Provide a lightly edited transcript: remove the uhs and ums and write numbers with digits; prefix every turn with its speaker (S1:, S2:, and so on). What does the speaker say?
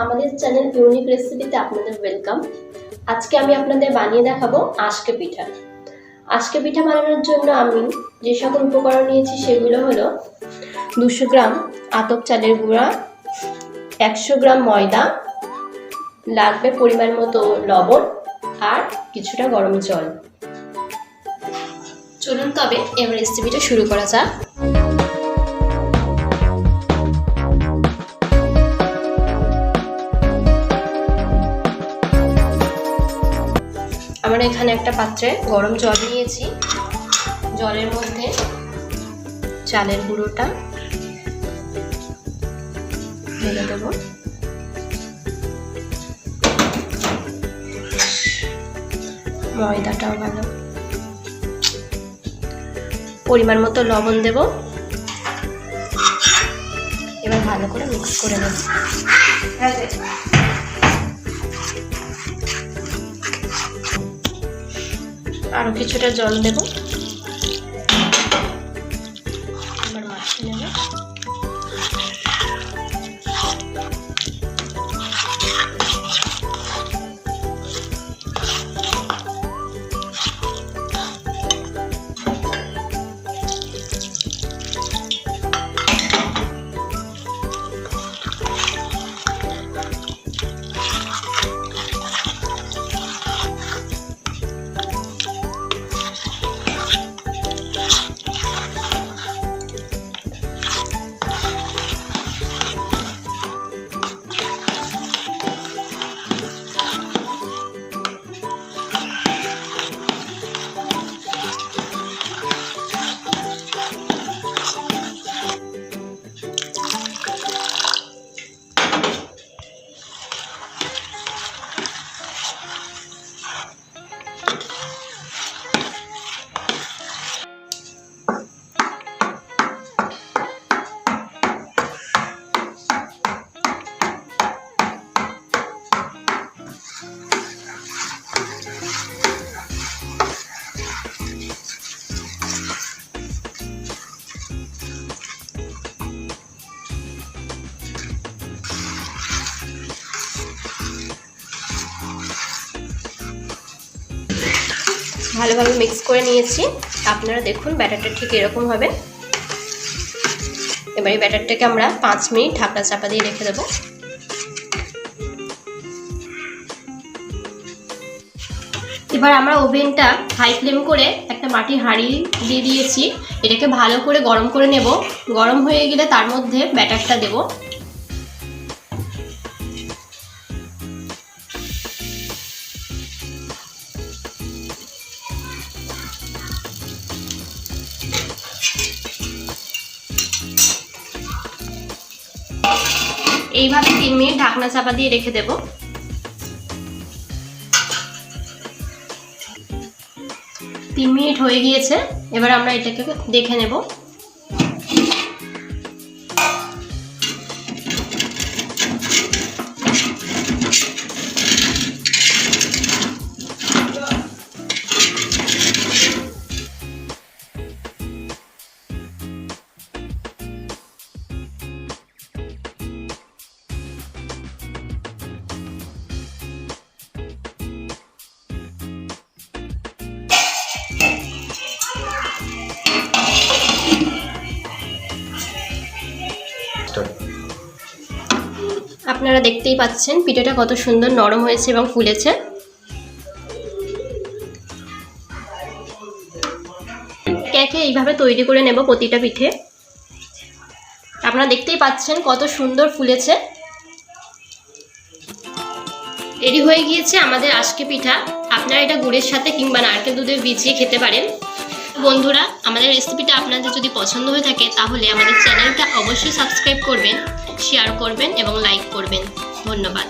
S1: আমাদের channel unique রেসিপিতে আপনাদের ওয়েলকাম। আজকে আমি আপনাদের বানিয়ে দেখাবো আজকে পিঠা। আজকে পিঠা বানানোর জন্য আমি যে সকল উপকরণ নিয়েছি সেগুলো হলো 200 গ্রাম আতপ চালের গুঁড়া, 100 গ্রাম ময়দা, লাগবে পরিমাণ মতো লবণ আর কিছুটা গরম জল। চলুন তবে এবার রেসিপিটা শুরু করা যাক। আমরা এখানে একটা পাত্রে গরম জল নিয়েছি। জলের মধ্যে চালের গুঁড়োটা ঢেলে দেব। ময়দাটাও ভালো, পরিমাণ মতো লবণ দেব। এবার ভালো করে মিক্স করে নেব। আরো কিছুটা জল দেব। এবার মাখিয়ে নেব। ভালোভাবে মিক্স করে নিয়েছি। আপনারা দেখুন ব্যাটারটা ঠিক এরকম হবে। এবার এই ব্যাটারটাকে আমরা 5 মিনিট ঢাকনা চাপা দিয়ে রেখে দেব। এবার আমরা ওভেনটা হাই ফ্লেম করে একটা মাটির হাঁড়ি দিয়ে দিয়েছি। এটাকে ভালো করে গরম করে নেব। গরম হয়ে গেলে তার মধ্যে ব্যাটারটা দেব। এইভাবে 3 মিনিট ঢাকনা চাপা দিয়ে রেখে দেব। 3 মিনিট হয়ে গিয়েছে। এবার আমরা এটাকে দেখে নেব। আপনারা দেখতেই পাচ্ছেন পিঠাটা কত সুন্দর নরম হয়েছে এবং ফুলেছে। একে এইভাবে তৈরি করে নেব প্রতিটা পিঠে। আপনারা দেখতেই পাচ্ছেন কত সুন্দর ফুলেছে। রেডি হয়ে গিয়েছে আমাদের আজকে পিঠা। আপনারা এটা গুড়ের সাথে কিংবা নারকেল দুধে ভিজিয়ে খেতে পারেন। বন্ধুরা, আমাদের রেসিপিটা আপনাদের যদি পছন্দ হয়ে থাকে তাহলে আমাদের চ্যানেলটা অবশ্যই সাবস্ক্রাইব করবেন, শেয়ার করবেন এবং লাইক করবেন। ধন্যবাদ।